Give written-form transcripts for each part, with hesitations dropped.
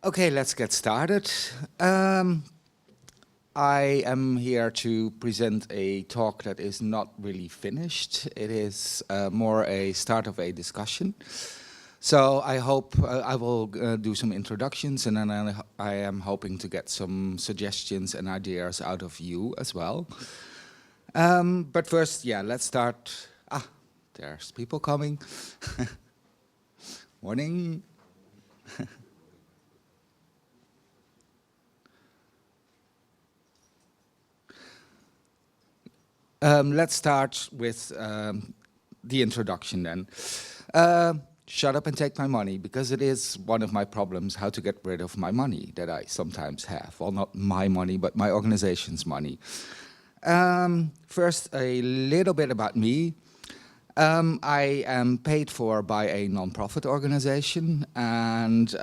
Okay, let's get started. I am here to present a talk that is not really finished. It is more a start of a discussion. So I hope I will do some introductions, and then I am hoping to get some suggestions and ideas out of you as well. But first, yeah, let's start. Ah, there's people coming. Morning. Let's start with the introduction then. Shut up and take my money, because it is one of my problems, how to get rid of my money that I sometimes have. Well, not my money, but my organization's money. First, a little bit about me. I am paid for by a non-profit organization and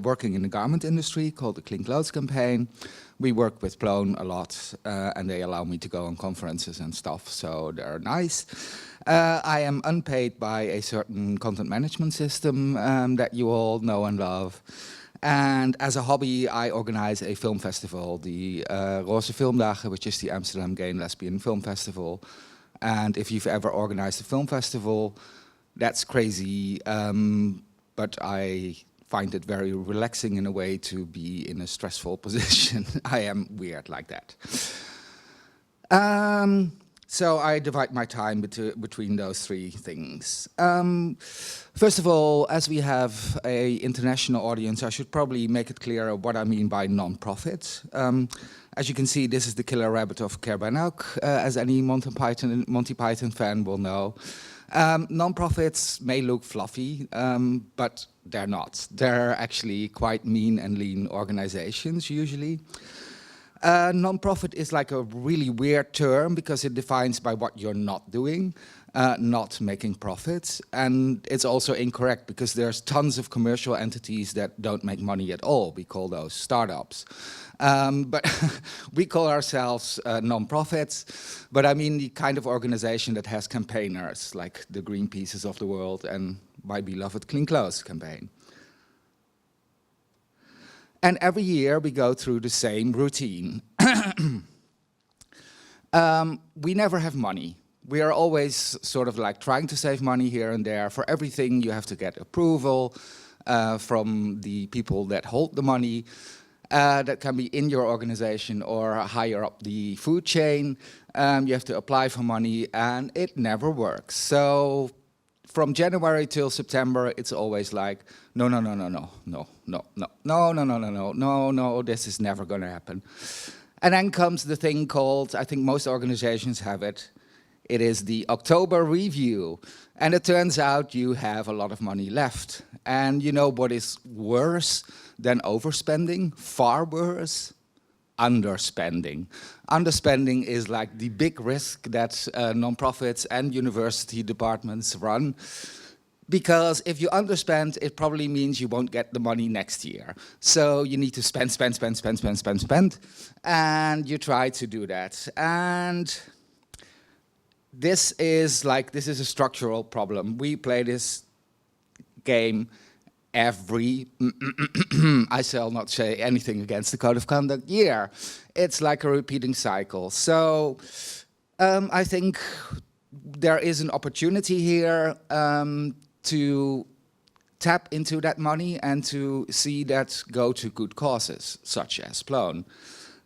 working in the garment industry called the Clean Clothes Campaign. We work with Plone a lot, and they allow me to go on conferences and stuff, so they're nice. I am unpaid by a certain content management system that you all know and love. And as a hobby, I organize a film festival, the Roze Filmdagen, which is the Amsterdam Gay and Lesbian Film Festival. And if you've ever organized a film festival, that's crazy, but I find it very relaxing in a way to be in a stressful position. I am weird like that. So I divide my time between those three things. First of all, as we have an international audience, I should probably make it clear what I mean by non-profit. As you can see, this is the killer rabbit of Keer Ben Ook, as any Monty Python fan will know. Non-profits may look fluffy, but they're not. They're actually quite mean and lean organizations, usually. Non-profit is like a really weird term because it defines by what you're not doing, not making profits. And it's also incorrect because there's tons of commercial entities that don't make money at all. We call those startups. But we call ourselves non-profits. But I mean the kind of organization that has campaigners like the Greenpeaces of the world and my beloved Clean Clothes campaign. And every year we go through the same routine. We never have money. We are always sort of like trying to save money here and there. For everything you have to get approval from the people that hold the money. That can be in your organization or higher up the food chain. You have to apply for money and it never works. So from January till September, it's always like, no, no, no, no, no, no, no, no, no, no, no, no, no, no, no, this is never going to happen. And then comes the thing called, I think most organizations have it, it is the October review. And it turns out you have a lot of money left. And you know what is worse than overspending? Far worse? Underspending. Underspending is like the big risk that non-profits and university departments run. Because if you underspend, it probably means you won't get the money next year. So you need to spend, spend, spend, spend, spend, spend, spend. And you try to do that. And this is a structural problem. We play this game every, I shall not say anything against the code of conduct, year. It's like a repeating cycle. So I think there is an opportunity here to tap into that money and to see that go to good causes, such as Plone.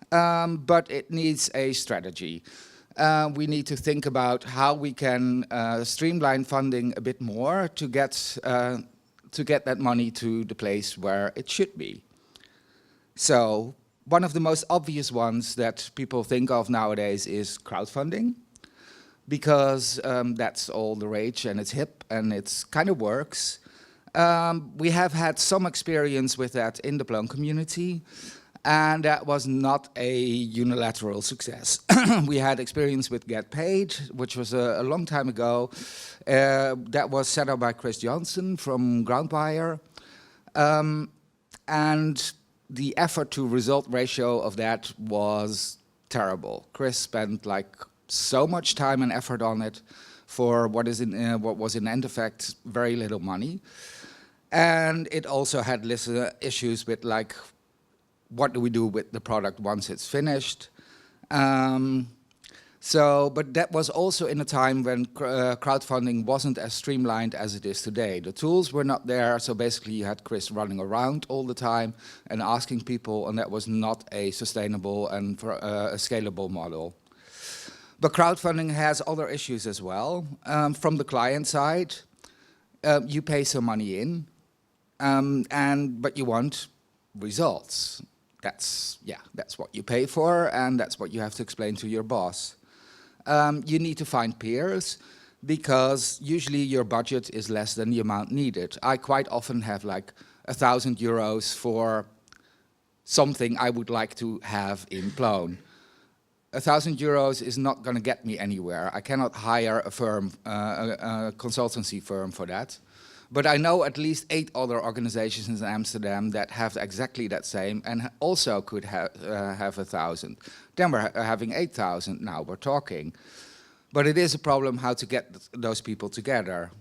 But it needs a strategy. We need to think about how we can streamline funding a bit more to get that money to the place where it should be. So one of the most obvious ones that people think of nowadays is crowdfunding, because that's all the rage and it's hip and it's kind of works. We have had some experience with that in the Plone community, and that was not a unilateral success. We had experience with GetPaid, which was a long time ago. That was set up by Chris Johnson from Groundwire. And the effort to result ratio of that was terrible. Chris spent like so much time and effort on it for what was in end effect very little money. And it also had issues with like, what do we do with the product once it's finished? But that was also in a time when crowdfunding wasn't as streamlined as it is today. The tools were not there, so basically you had Chris running around all the time and asking people, and that was not a sustainable and a scalable model. But crowdfunding has other issues as well. From the client side, you pay some money in, but you want results. That's what you pay for, and that's what you have to explain to your boss. You need to find peers, because usually your budget is less than the amount needed. I quite often have like 1,000 euros for something I would like to have in Plone. 1,000 euros is not going to get me anywhere. I cannot hire a firm, a consultancy firm for that. But I know at least 8 other organizations in Amsterdam that have exactly that same and also could have 1,000. Then we're having 8,000, now we're talking. But it is a problem how to get those people together.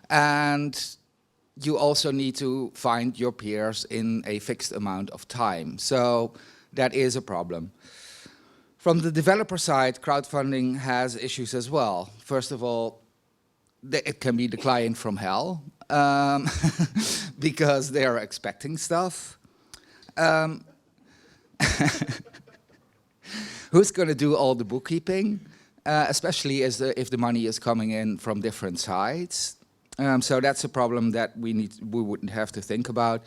And you also need to find your peers in a fixed amount of time. So that is a problem. From the developer side, crowdfunding has issues as well. First of all, it can be the client from hell, because they are expecting stuff. Who's going to do all the bookkeeping, especially if the money is coming in from different sides? So that's a problem that we wouldn't have to think about.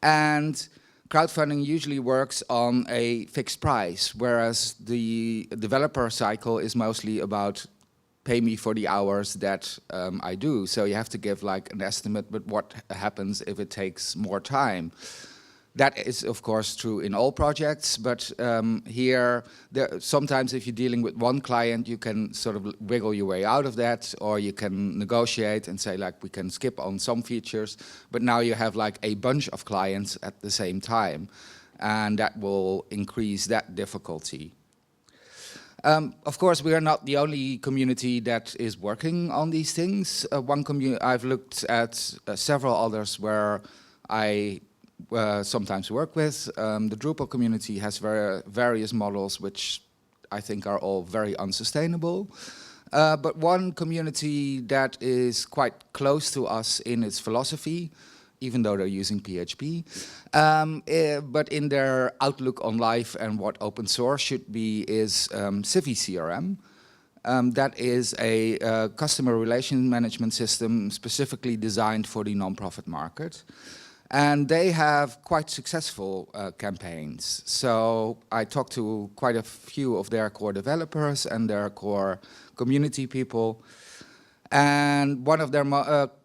And crowdfunding usually works on a fixed price, whereas the developer cycle is mostly about pay me for the hours that I do. So you have to give like an estimate, but what happens if it takes more time? That is, of course, true in all projects, but here, sometimes if you're dealing with one client, you can sort of wiggle your way out of that, or you can negotiate and say, like, we can skip on some features, but now you have like a bunch of clients at the same time, and that will increase that difficulty. Of course, we are not the only community that is working on these things. I've looked at several others where I sometimes work with. The Drupal community has various models which I think are all very unsustainable. But one community that is quite close to us in its philosophy, even though they're using PHP, but in their outlook on life and what open source should be is CiviCRM. That is a customer relation management system specifically designed for the non-profit market. And they have quite successful campaigns. So I talked to quite a few of their core developers and their core community people. And one of their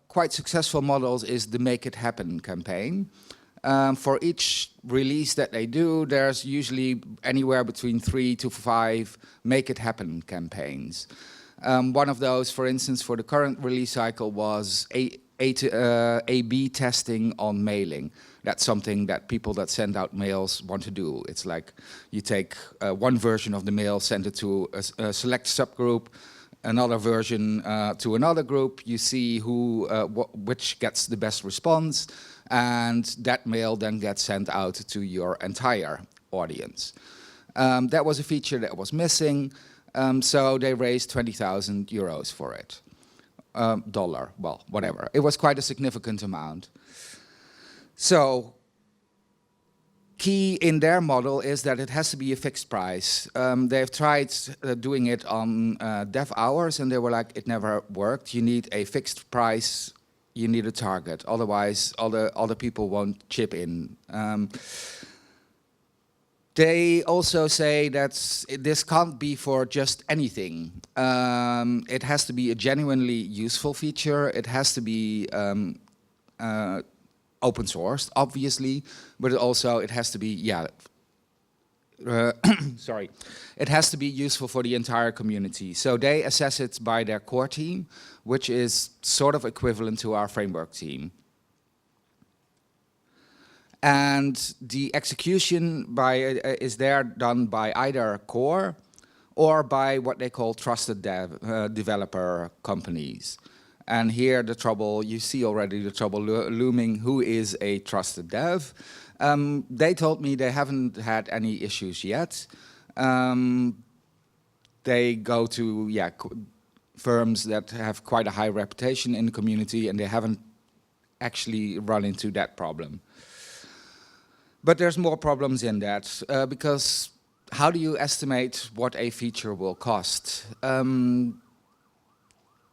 quite successful models is the Make It Happen campaign. For each release that they do, there's usually anywhere between 3 to 5 Make It Happen campaigns. One of those, for instance, for the current release cycle was A/B testing on mailing. That's something that people that send out mails want to do. It's like you take one version of the mail, send it to a select subgroup, another version to another group. You see which gets the best response, and that mail then gets sent out to your entire audience. That was a feature that was missing, so they raised 20,000 euros for it. Dollar, well, whatever. It was quite a significant amount. So, key in their model is that it has to be a fixed price. They've tried doing it on dev hours, and they were like, it never worked. You need a fixed price, you need a target. Otherwise, other people won't chip in. They also say that this can't be for just anything. It has to be a genuinely useful feature. It has to be open sourced, obviously, but it has to be, sorry. It has to be useful for the entire community. So they assess it by their core team, which is sort of equivalent to our framework team. And the execution is there done by either core or by what they call trusted developer companies. And here the trouble, you see already the trouble looming, who is a trusted dev? They told me they haven't had any issues yet. They go to firms that have quite a high reputation in the community, and they haven't actually run into that problem. But there's more problems in that, because how do you estimate what a feature will cost?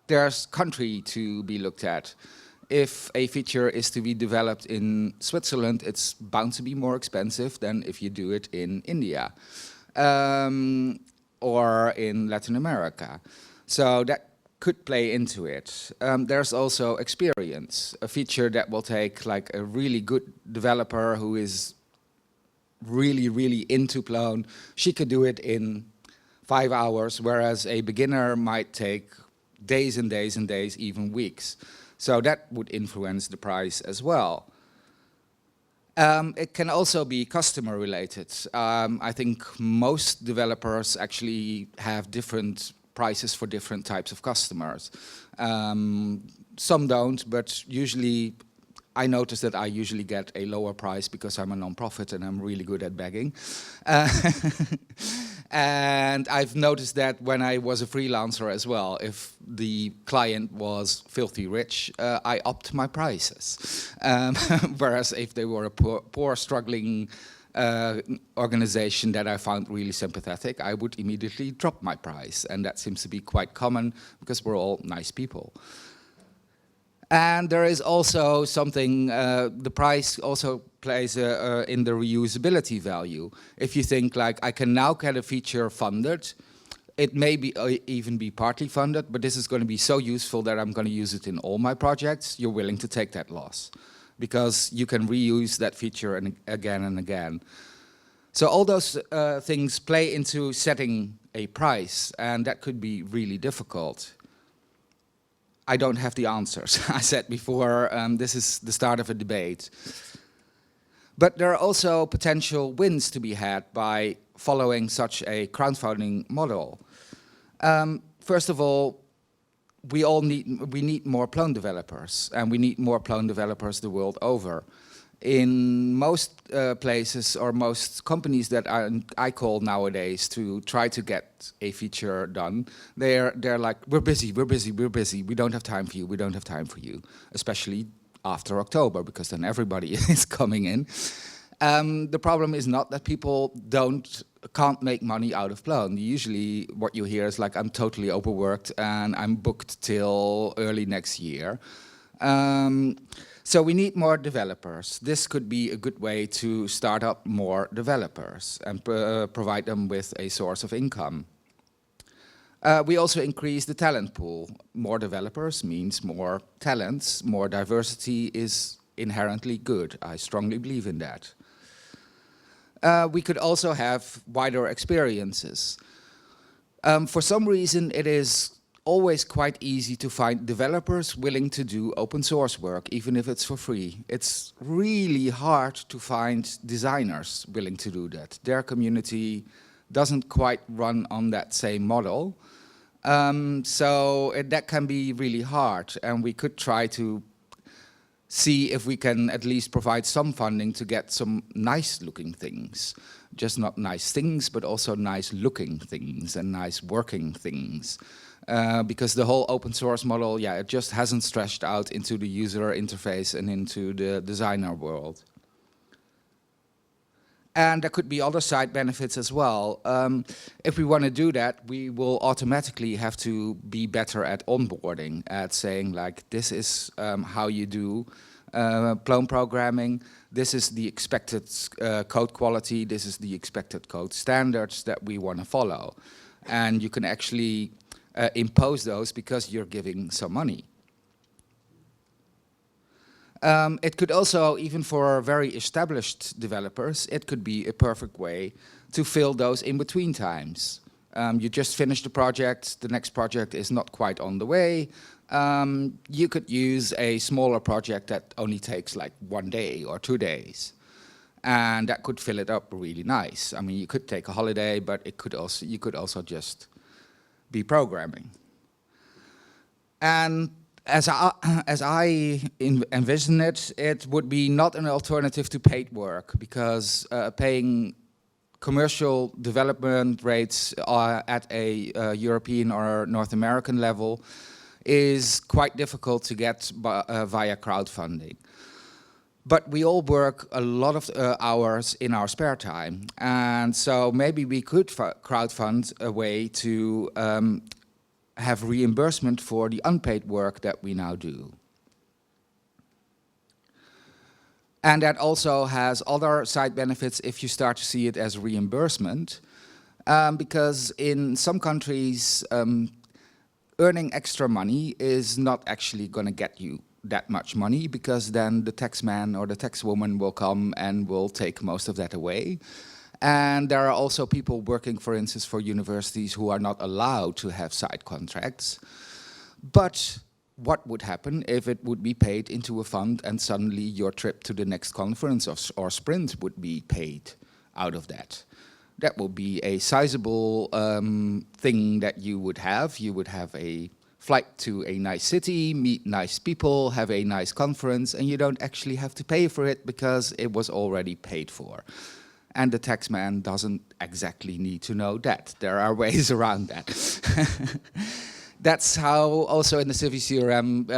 There's country to be looked at. If a feature is to be developed in Switzerland, it's bound to be more expensive than if you do it in India or in Latin America. So that could play into it. There's also experience. A feature that will take like a really good developer who is really, really into Plone, she could do it in 5 hours, whereas a beginner might take days and days and days, even weeks. So that would influence the price as well. It can also be customer related. I think most developers actually have different prices for different types of customers. Some don't, but usually I notice that I usually get a lower price because I'm a non-profit and I'm really good at begging. And I've noticed that when I was a freelancer as well, if the client was filthy rich, I upped my prices. Whereas if they were a poor struggling organization that I found really sympathetic, I would immediately drop my price. And that seems to be quite common because we're all nice people. And there is also something, the price also plays in the reusability value. If you think like, I can now get a feature funded, it may be even be partly funded, but this is going to be so useful that I'm going to use it in all my projects, you're willing to take that loss. Because you can reuse that feature again and again. So all those things play into setting a price, and that could be really difficult. I don't have the answers. I said before, this is the start of a debate. But there are also potential wins to be had by following such a crowdfunding model. First of all, we need more Plone developers, and we need more Plone developers the world over. In most places or most companies that I call nowadays to try to get a feature done, they're like, we're busy, we don't have time for you, we don't have time for you, especially after October, because then everybody is coming in. The problem is not that people can't make money out of Plone. Usually what you hear is like, I'm totally overworked and I'm booked till early next year. So we need more developers. This could be a good way to start up more developers and provide them with a source of income. We also increase the talent pool. More developers means more talents. More diversity is inherently good. I strongly believe in that. We could also have wider experiences. For some reason, it is always quite easy to find developers willing to do open source work, even if it's for free. It's really hard to find designers willing to do that. Their community doesn't quite run on that same model. So that can be really hard, and we could try to see if we can at least provide some funding to get some nice looking things. Just not nice things, but also nice looking things and nice working things. Because the whole open source model, it just hasn't stretched out into the user interface and into the designer world. And there could be other side benefits as well. If we want to do that, we will automatically have to be better at onboarding, at saying like, this is how you do Plone programming, this is the expected code quality, this is the expected code standards that we want to follow. And you can actually impose those because you're giving some money. It could also, even for very established developers, it could be a perfect way to fill those in-between times. You just finished the project, the next project is not quite on the way. You could use a smaller project that only takes like 1 day or 2 days. And that could fill it up really nice. I mean, you could take a holiday, but you could also just be programming. And As I envision it, it would be not an alternative to paid work, because paying commercial development rates at a European or North American level is quite difficult to get via crowdfunding. But we all work a lot of hours in our spare time, and so maybe we could crowdfund a way to have reimbursement for the unpaid work that we now do. And that also has other side benefits if you start to see it as reimbursement, because in some countries, earning extra money is not actually going to get you that much money, because then the taxman or the taxwoman will come and will take most of that away. And there are also people working, for instance, for universities who are not allowed to have side contracts. But what would happen if it would be paid into a fund and suddenly your trip to the next conference or sprint would be paid out of that? That would be a sizable thing that you would have. You would have a flight to a nice city, meet nice people, have a nice conference, and you don't actually have to pay for it because it was already paid for. And the taxman doesn't exactly need to know that. There are ways around that. That's how also in the CiviCRM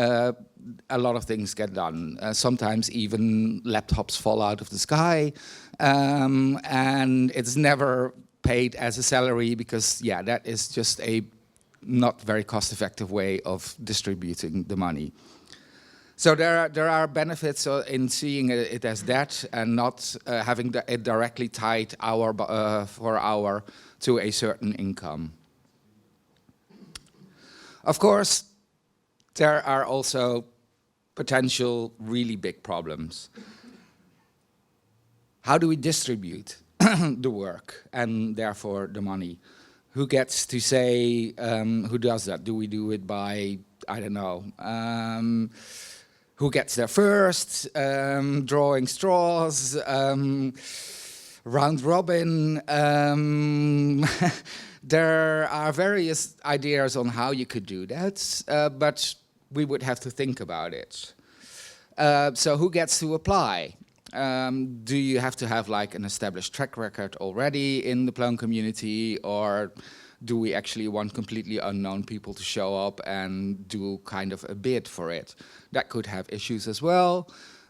a lot of things get done. Sometimes even laptops fall out of the sky, and it's never paid as a salary because, yeah, that is just a not very cost-effective way of distributing the money. So there are benefits in seeing it as that and not having it directly tied hour for hour to a certain income. Of course, there are also potential really big problems. How do we distribute the work and therefore the money? Who gets to say who does that? Do we do it by, I don't know, who gets there first, drawing straws, round robin? There are various ideas on how you could do that, but we would have to think about it. So who gets to apply? Do you have to have like an established track record already in the Plone community, or do we actually want completely unknown people to show up and do kind of a bid for it? That could have issues as well.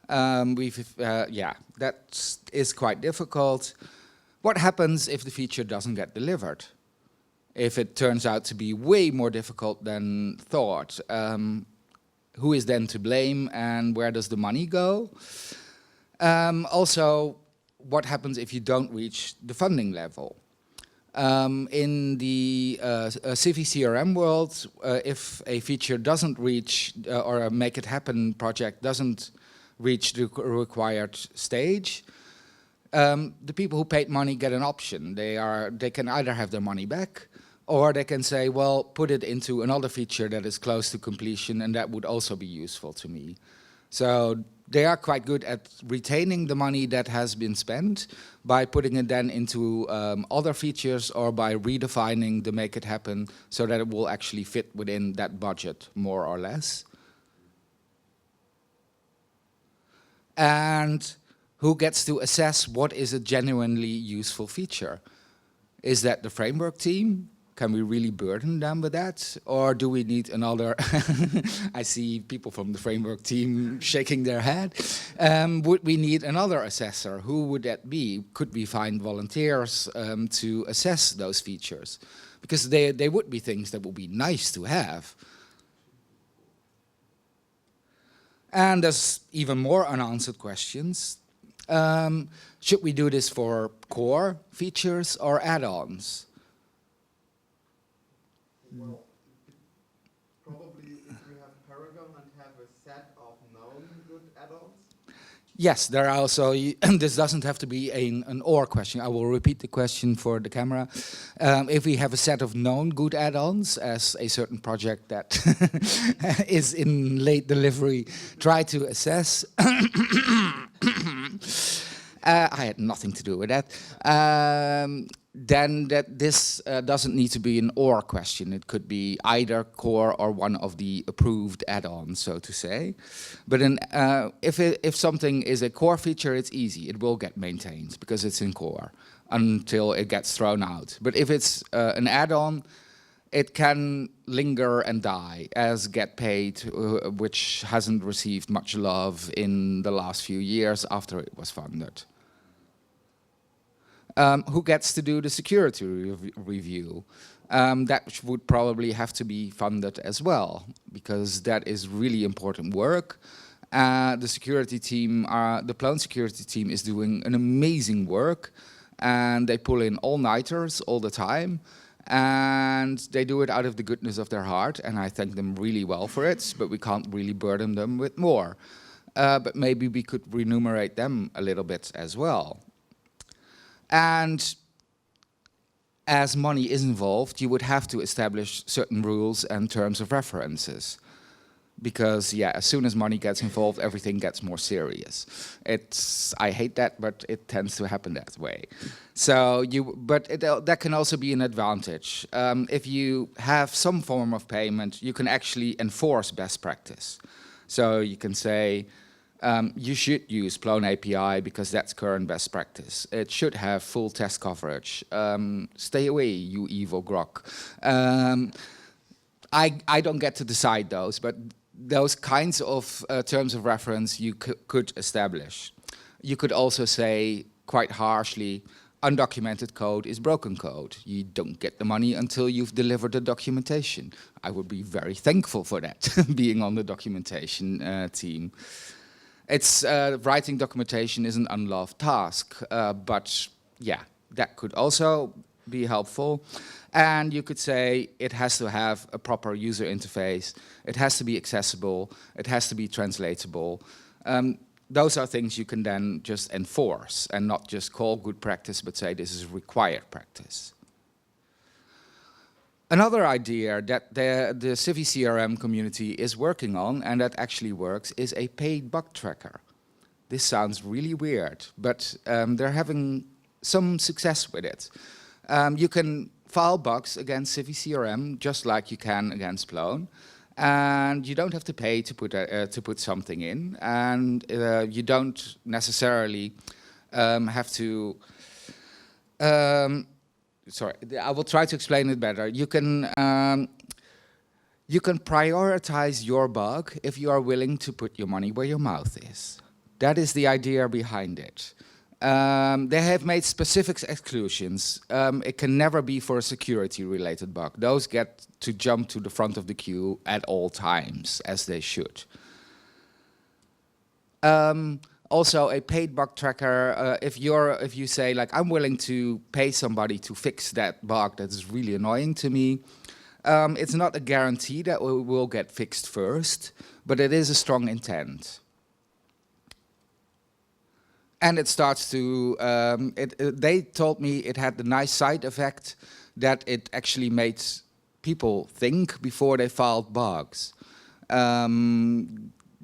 Yeah, that is quite difficult. What happens if the feature doesn't get delivered? If it turns out to be way more difficult than thought, who is then to blame and where does the money go? Also, what happens if you don't reach the funding level? In the CiviCRM world, if a feature doesn't reach, or a Make It Happen project doesn't reach the required stage, the people who paid money get an option. They can either have their money back, or they can say, well, put it into another feature that is close to completion, and that would also be useful to me. So they are quite good at retaining the money that has been spent by putting it then into other features or by redefining the Make It Happen so that it will actually fit within that budget, more or less. And who gets to assess what is a genuinely useful feature? Is that the framework team? Can we really burden them with that? Or do we need another, I see people from the framework team shaking their head. Would we need another assessor? Who would that be? Could we find volunteers to assess those features? Because they would be things that would be nice to have. And there's even more unanswered questions. Should we do this for core features or add-ons? Well, probably if we have Paragon and have a set of known good add-ons. Yes, there are also, this doesn't have to be an or question. I will repeat the question for the camera. If we have a set of known good add-ons, as a certain project that is in late delivery, try to assess. I had nothing to do with that. then that this doesn't need to be an or question. It could be either core or one of the approved add-ons, so to say. But if something is a core feature, it's easy. It will get maintained because it's in core until it gets thrown out. But if it's an add-on, it can linger and die, as GetPaid, which hasn't received much love in the last few years after it was funded. Who gets to do the security review? That would probably have to be funded as well, because that is really important work. The security team, the Plone security team is doing an amazing work, and they pull in all-nighters all the time, and they do it out of the goodness of their heart, and I thank them really well for it, but we can't really burden them with more. But maybe we could remunerate them a little bit as well. And as money is involved, you would have to establish certain rules and terms of references. Because, yeah, as soon as money gets involved, everything gets more serious. I hate that, but it tends to happen that way. So, that can also be an advantage. If you have some form of payment, you can actually enforce best practice. So you can say, you should use Plone API because that's current best practice. It should have full test coverage. Stay away, you evil grok. I don't get to decide those, but those kinds of terms of reference you could establish. You could also say, quite harshly, undocumented code is broken code. You don't get the money until you've delivered the documentation. I would be very thankful for that, being on the documentation team. It's writing documentation is an unloved task, but yeah, that could also be helpful. And you could say it has to have a proper user interface, it has to be accessible, it has to be translatable. Those are things you can then just enforce and not just call good practice, but say this is required practice. Another idea that the CiviCRM community is working on, and that actually works, is a paid bug tracker. This sounds really weird, but they're having some success with it. You can file bugs against CiviCRM just like you can against Plone, and you don't have to pay to put something in, and you don't necessarily have to. Sorry, I will try to explain it better. You can prioritize your bug if you are willing to put your money where your mouth is. That is the idea behind it. They have made specific exclusions. It can never be for a security-related bug. Those get to jump to the front of the queue at all times, as they should. Also, a paid bug tracker, if you say, like, I'm willing to pay somebody to fix that bug that is really annoying to me, it's not a guarantee that it will get fixed first, but it is a strong intent. And it starts to, they told me it had the nice side effect that it actually made people think before they filed bugs.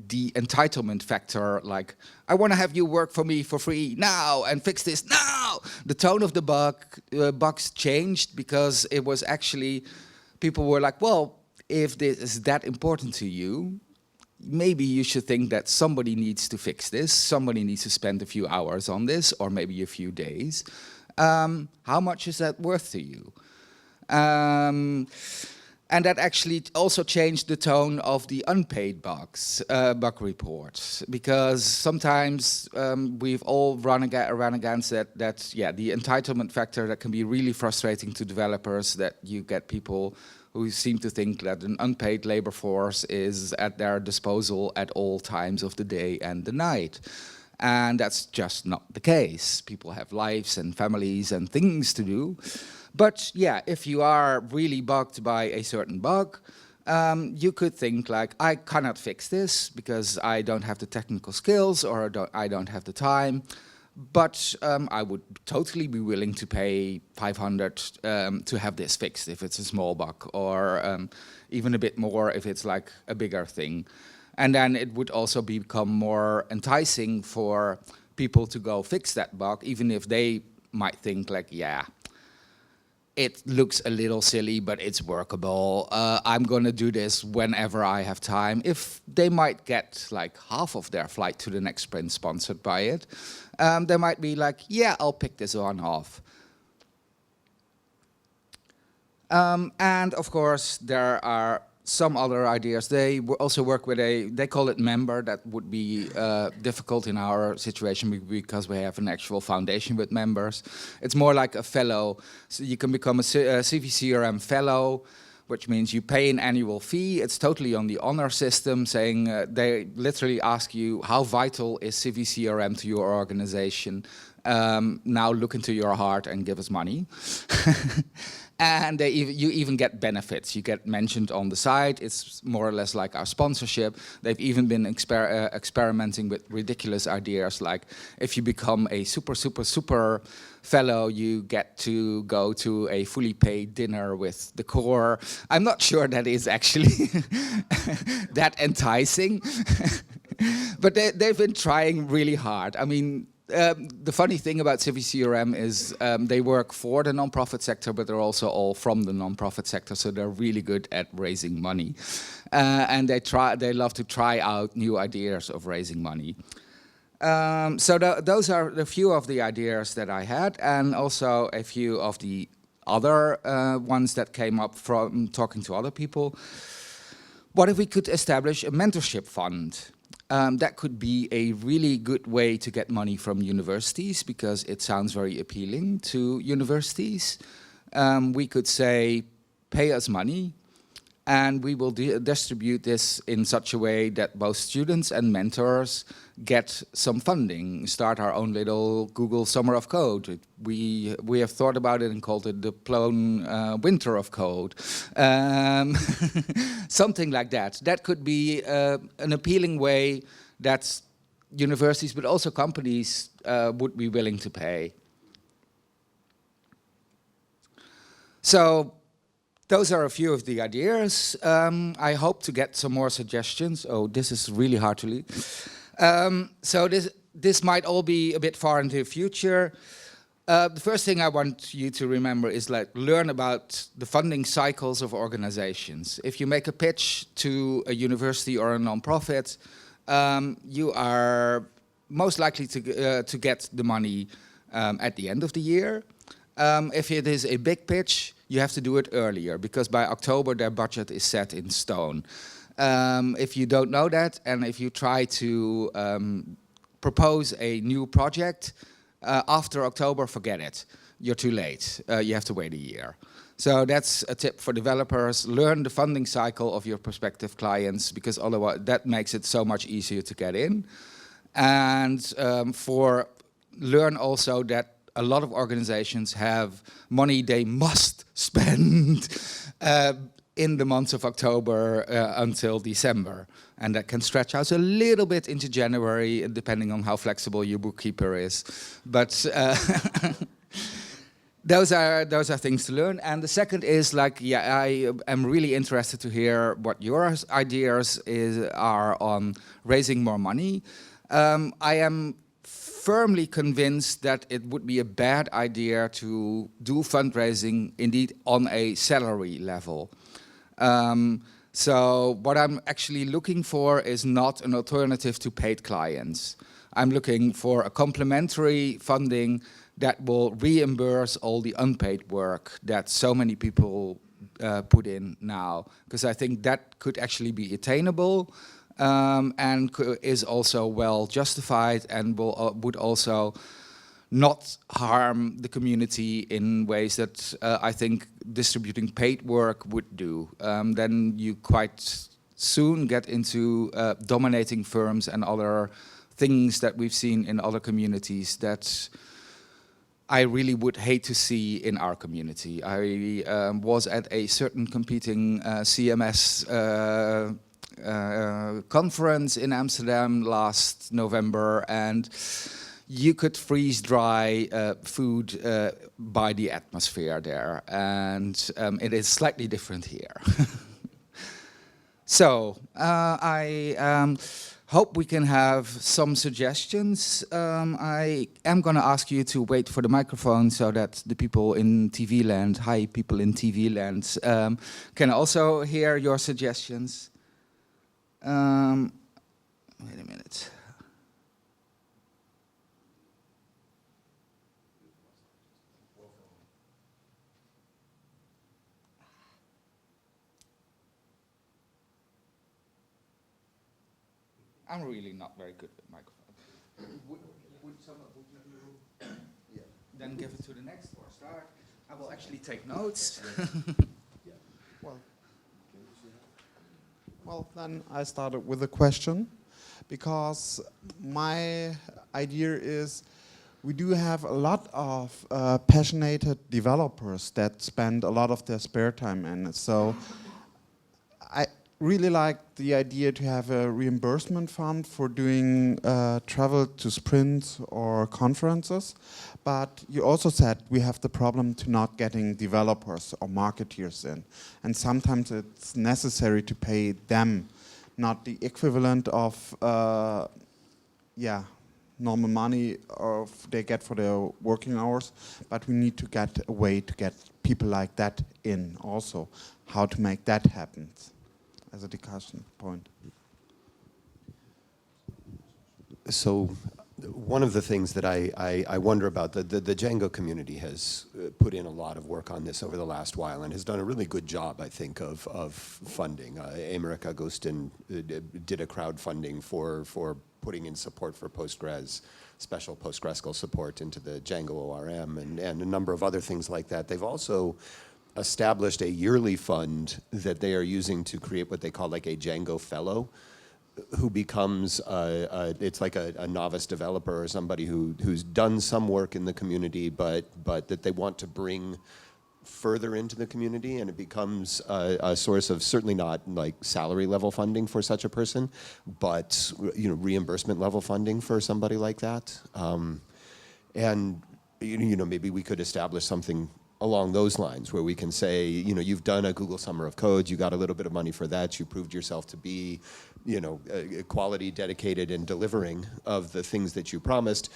The entitlement factor, like, I want to have you work for me for free now and fix this now. The tone of the bugs changed because it was actually, people were like, well, if this is that important to you, maybe you should think that somebody needs to fix this, somebody needs to spend a few hours on this, or maybe a few days. How much is that worth to you? And that actually also changed the tone of the unpaid bugs, bug reports, because sometimes we've all run against that, yeah, the entitlement factor that can be really frustrating to developers, that you get people who seem to think that an unpaid labor force is at their disposal at all times of the day and the night. And that's just not the case. People have lives and families and things to do. But yeah, if you are really bugged by a certain bug, you could think like, I cannot fix this because I don't have the technical skills or I don't have the time. But I would totally be willing to pay 500 to have this fixed if it's a small bug, or even a bit more if it's like a bigger thing. And then it would also become more enticing for people to go fix that bug, even if they might think like, yeah, it looks a little silly, but it's workable. I'm going to do this whenever I have time. If they might get like half of their flight to the next sprint sponsored by it, they might be like, yeah, I'll pick this one off. And of course, there are some other ideas. They also work with they call it member. That would be difficult in our situation because we have an actual foundation with members. It's more like a fellow. So you can become a CiviCRM fellow, which means you pay an annual fee. It's totally on the honor system, saying they literally ask you, how vital is CiviCRM to your organization? Now look into your heart and give us money. And you even get benefits. You get mentioned on the site. It's more or less like our sponsorship. They've even been experimenting with ridiculous ideas, like if you become a super fellow, you get to go to a fully paid dinner with the core. I'm not sure that is actually that enticing. But they've been trying really hard. I mean, the funny thing about CiviCRM is they work for the non-profit sector, but they're also all from the non-profit sector, so they're really good at raising money. And they love to try out new ideas of raising money. So those are a few of the ideas that I had, and also a few of the other ones that came up from talking to other people. What if we could establish a mentorship fund? That could be a really good way to get money from universities, because it sounds very appealing to universities. We could say, pay us money, and we will distribute this in such a way that both students and mentors get some funding, start our own little Google Summer of Code. We have thought about it and called it the Plone Winter of Code. Something like that. That could be an appealing way that universities, but also companies, would be willing to pay. So those are a few of the ideas. I hope to get some more suggestions. Oh, this is really hard to read. So this might all be a bit far into the future. The first thing I want you to remember is learn about the funding cycles of organizations. If you make a pitch to a university or a non-profit, you are most likely to get the money at the end of the year. If it is a big pitch, you have to do it earlier, because by October their budget is set in stone. If you don't know that, and if you try to propose a new project, after October, forget it. You're too late. You have to wait a year. So that's a tip for developers. Learn the funding cycle of your prospective clients, because otherwise that makes it so much easier to get in. And learn also that a lot of organizations have money they must spend in the months of October until December. And that can stretch out a little bit into January, depending on how flexible your bookkeeper is. But those are things to learn. And the second is I am really interested to hear what your ideas are on raising more money. I am firmly convinced that it would be a bad idea to do fundraising indeed on a salary level. So what I'm actually looking for is not an alternative to paid clients. I'm looking for a complementary funding that will reimburse all the unpaid work that so many people put in now, because I think that could actually be attainable and is also well justified, and would also not harm the community in ways that I think distributing paid work would do. Then you quite soon get into dominating firms and other things that we've seen in other communities that I really would hate to see in our community. I was at a certain competing CMS conference in Amsterdam last November, and you could freeze dry food by the atmosphere there, and it is slightly different here. So I hope we can have some suggestions. I am going to ask you to wait for the microphone so that the people in TV land, hi people in TV land, can also hear your suggestions. Wait a minute. I'm really not very good with microphone. Would you then give it to the next or start? I will actually take notes. Well, then I started with a question, because my idea is we do have a lot of passionate developers that spend a lot of their spare time in it. So I really like the idea to have a reimbursement fund for doing travel to sprints or conferences. But you also said we have the problem to not getting developers or marketeers in. And sometimes it's necessary to pay them, not the equivalent of normal money they get for their working hours, but we need to get a way to get people like that in also. How to make that happen as a discussion point. So one of the things that I wonder about, the Django community has put in a lot of work on this over the last while and has done a really good job, I think, of funding. Americ Agustin did a crowdfunding for putting in support for Postgres, special PostgreSQL support into the Django ORM and a number of other things like that. They've also established a yearly fund that they are using to create what they call like a Django fellow, who becomes, it's like a novice developer or somebody who's done some work in the community, but that they want to bring further into the community, and it becomes a source of certainly not like salary level funding for such a person, but reimbursement level funding for somebody like that. And maybe we could establish something along those lines where we can say, you've done a Google Summer of Code, you got a little bit of money for that, you proved yourself to be, quality, dedicated, and delivering of the things that you promised.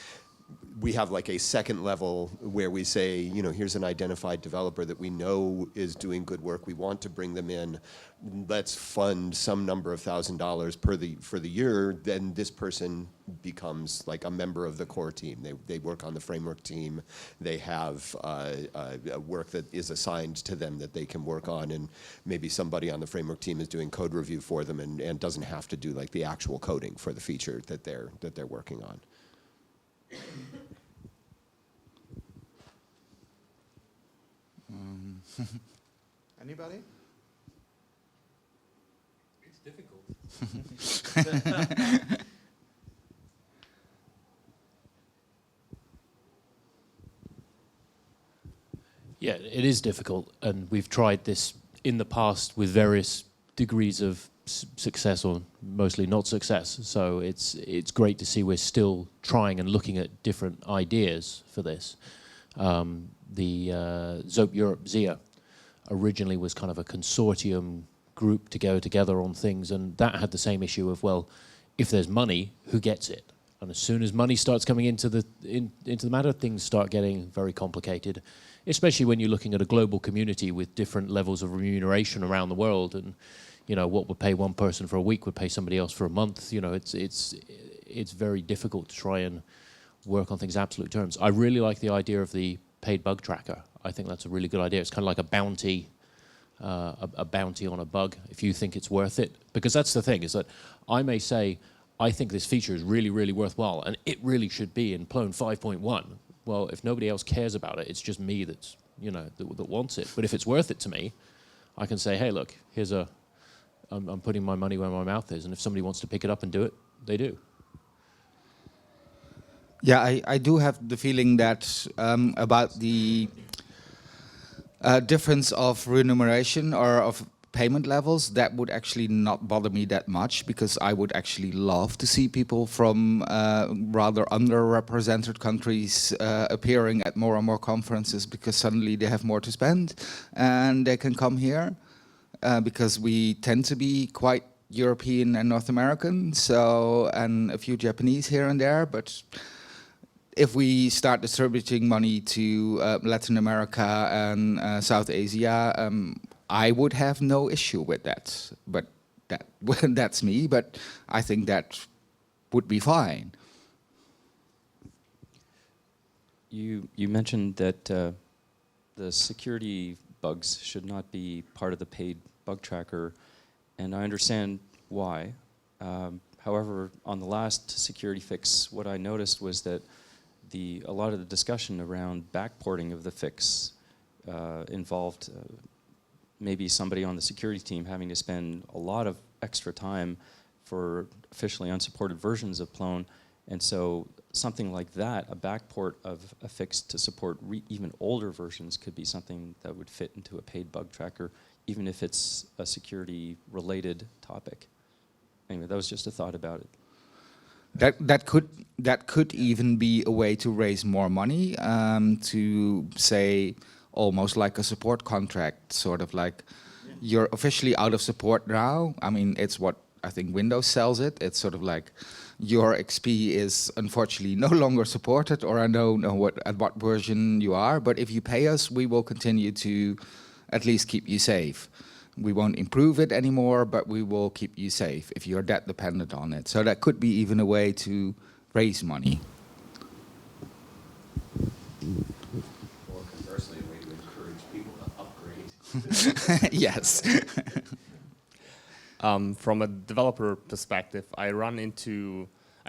We have like a second level where we say, here's an identified developer that we know is doing good work. We want to bring them in. Let's fund some number of $1,000s for the year. Then this person becomes like a member of the core team. They work on the framework team. They have work that is assigned to them that they can work on, and maybe somebody on the framework team is doing code review for them and doesn't have to do like the actual coding for the feature that they're working on. Anybody? It's difficult. Yeah, it is difficult, and we've tried this in the past with various degrees of success or mostly not success. So it's great to see we're still trying and looking at different ideas for this. The Zope Europe ZIA originally was kind of a consortium group to go together on things, and that had the same issue of, well, if there's money, who gets it? And as soon as money starts coming into the matter, things start getting very complicated, especially when you're looking at a global community with different levels of remuneration around the world. And what would pay one person for a week would pay somebody else for a month. It's very difficult to try and work on things in absolute terms. I really like the idea of the paid bug tracker. I think that's a really good idea. It's kind of like a bounty on a bug if you think it's worth it. Because that's the thing, is that I may say, I think this feature is really, really worthwhile, and it really should be in Plone 5.1. Well, if nobody else cares about it, it's just me that's, that wants it. But if it's worth it to me, I can say, hey, look, I'm putting my money where my mouth is, and if somebody wants to pick it up and do it, they do. Yeah, I do have the feeling that about the difference of remuneration or of payment levels, that would actually not bother me that much, because I would actually love to see people from rather underrepresented countries appearing at more and more conferences, because suddenly they have more to spend and they can come here, because we tend to be quite European and North American, so, and a few Japanese here and there, but if we start distributing money to Latin America and South Asia, I would have no issue with that. But that's me, but I think that would be fine. You mentioned that the security bugs should not be part of the paid bug tracker, and I understand why. However, on the last security fix, what I noticed was that a lot of the discussion around backporting of the fix involved maybe somebody on the security team having to spend a lot of extra time for officially unsupported versions of Plone, and so something like that, a backport of a fix to support even older versions, could be something that would fit into a paid bug tracker, even if it's a security-related topic. Anyway, that was just a thought about it. That could even be a way to raise more money, to say almost like a support contract, sort of like you're officially out of support now. I mean, it's what I think Windows sells it. It's sort of like your XP is unfortunately no longer supported, or I don't know at what version you are, but if you pay us, we will continue to at least keep you safe. We won't improve it anymore, but we will keep you safe if you're that dependent on it. So that could be even a way to raise money. Or conversely, a way to encourage people to upgrade. Yes. From a developer perspective, I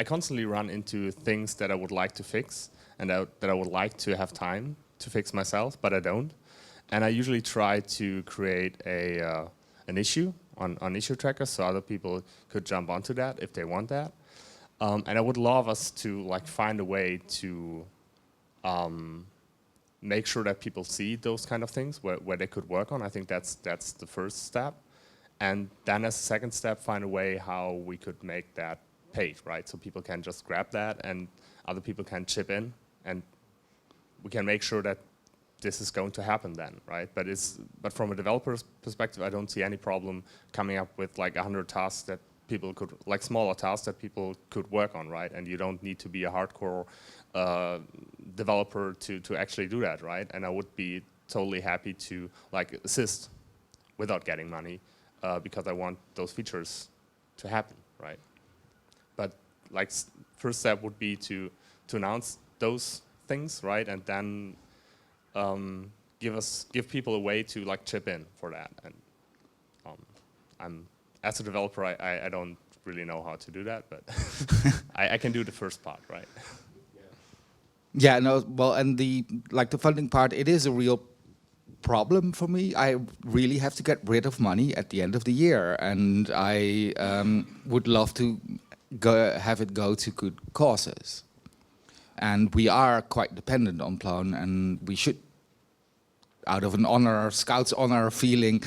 constantly run into things that I would like to fix and that I would like to have time to fix myself, but I don't. And I usually try to create an issue on issue trackers so other people could jump onto that if they want that. And I would love us to find a way to make sure that people see those kind of things where they could work on. I think that's the first step. And then as a second step, find a way how we could make that paid, right? So people can just grab that and other people can chip in, and we can make sure that this is going to happen then, right? But from a developer's perspective, I don't see any problem coming up with 100 tasks that people could, smaller tasks that people could work on, right? And you don't need to be a hardcore developer to actually do that, right? And I would be totally happy to assist without getting money because I want those features to happen, right? But first step would be to announce those things, right? And then give people a way to chip in for that. And as a developer, I don't really know how to do that, but I can do the first part, right? Yeah, no, well, and the funding part, it is a real problem for me. I really have to get rid of money at the end of the year, and I would love to have it go to good causes. And we are quite dependent on Plone, and we should, out of an honor, Scout's honor feeling,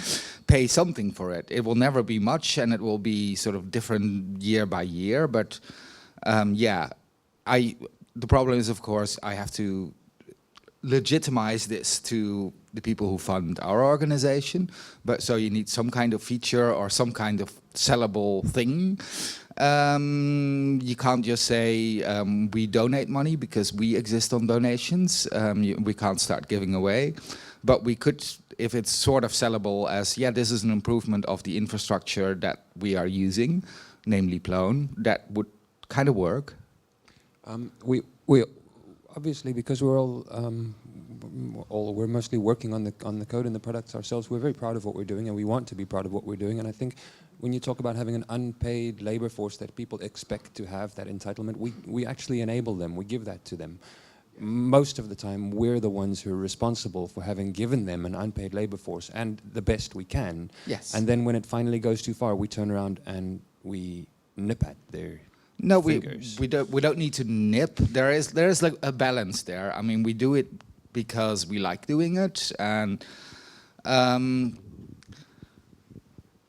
pay something for it. It will never be much, and it will be sort of different year by year. But yeah, the problem is, of course, I have to legitimize this to the people who fund our organization. But so you need some kind of feature or some kind of sellable thing. You can't just say we donate money because we exist on donations. We can't start giving away. But we could, if it's sort of sellable as, yeah, this is an improvement of the infrastructure that we are using, namely Plone, that would kind of work. We obviously, because we're we're mostly working on the code and the products ourselves. We're very proud of what we're doing, and we want to be proud of what we're doing. And I think when you talk about having an unpaid labor force that people expect to have that entitlement, we actually enable them. We give that to them. Most of the time, we're the ones who are responsible for having given them an unpaid labor force and the best we can. Yes. And then when it finally goes too far, we turn around and we nip at their No, fingers. we don't need to nip. There is a balance there. I mean, we do it because we like doing it, and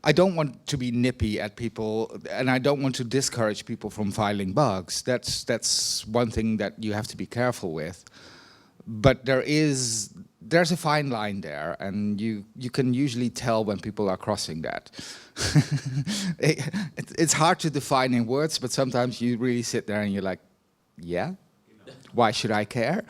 I don't want to be nippy at people, and I don't want to discourage people from filing bugs. That's one thing that you have to be careful with. But there is there's a fine line there, and you can usually tell when people are crossing that. It's hard to define in words, but sometimes you really sit there and you're like, yeah, why should I care?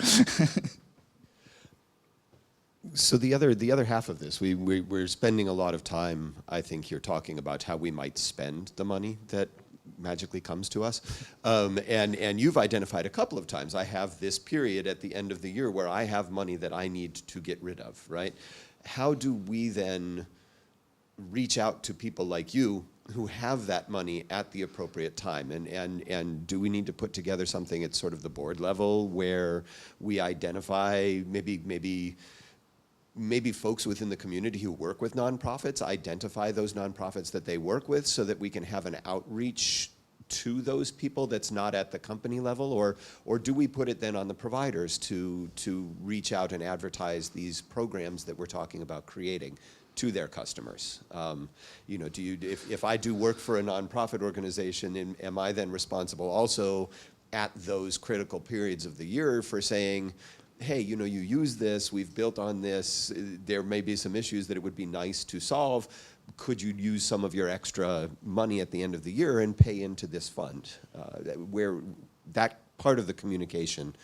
So the other half of this, we're spending a lot of time, I think, here talking about how we might spend the money that magically comes to us. And you've identified a couple of times, I have this period at the end of the year where I have money that I need to get rid of, right? How do we then reach out to people like you who have that money at the appropriate time? And do we need to put together something at sort of the board level where we identify maybe folks within the community who work with nonprofits, identify those nonprofits that they work with so that we can have an outreach to those people that's not at the company level? Or do we put it then on the providers to reach out and advertise these programs that we're talking about creating to their customers? You know, if I do work for a nonprofit organization, am I then responsible also at those critical periods of the year for saying, hey, you know, you use this, we've built on this, there may be some issues that it would be nice to solve, could you use some of your extra money at the end of the year and pay into this fund? Where that part of the communication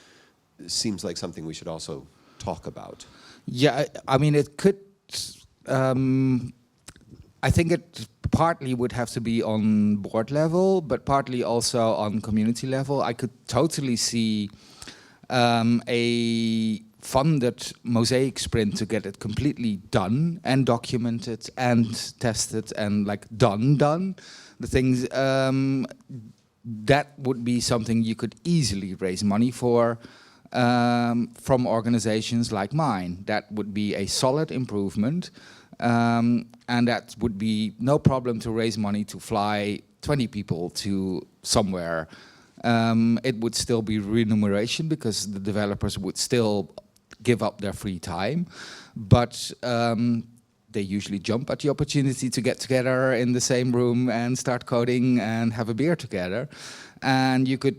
seems like something we should also talk about. Yeah, I mean, it could, I think it partly would have to be on board level, but partly also on community level. I could totally see a funded mosaic sprint to get it completely done and documented and tested and like done. The things that would be something you could easily raise money for from organizations like mine. That would be a solid improvement, and that would be no problem to raise money to fly 20 people to somewhere. It would still be remuneration because the developers would still give up their free time, but they usually jump at the opportunity to get together in the same room and start coding and have a beer together. And you could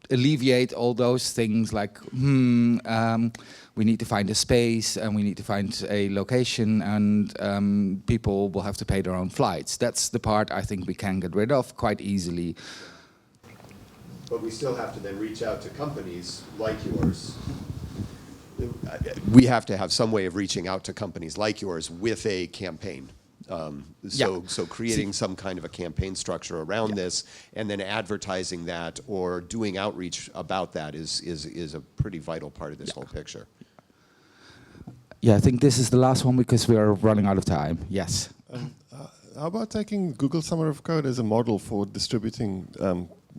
alleviate all those things like, we need to find a space and we need to find a location, and people will have to pay their own flights. That's the part I think we can get rid of quite easily. But we still have to then reach out to companies like yours. We have to have some way of reaching out to companies like yours with a campaign. So creating some kind of a campaign structure around this, and then advertising that or doing outreach about that is a pretty vital part of this whole picture. Yeah, I think this is the last one because we are running out of time. Yes. How about taking Google Summer of Code as a model for distributing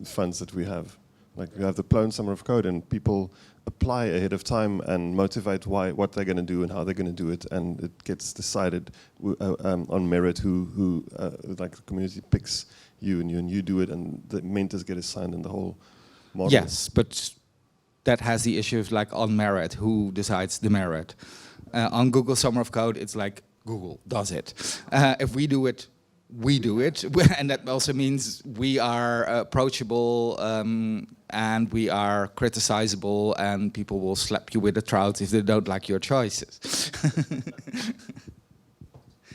funds that we have? Like we have the Plone Summer of Code, and people apply ahead of time and motivate what they're going to do and how they're going to do it, and it gets decided on merit who like the community picks you and you do it, and the mentors get assigned in the whole model. Yes, but that has the issue of like on merit, who decides the merit? On Google Summer of Code, it's like Google does it. If we do it, we do it, and that also means we are approachable and we are criticizable, and people will slap you with a trout if they don't like your choices.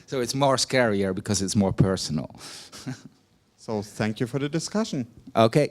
So it's more scarier because it's more personal. So thank you for the discussion. Okay.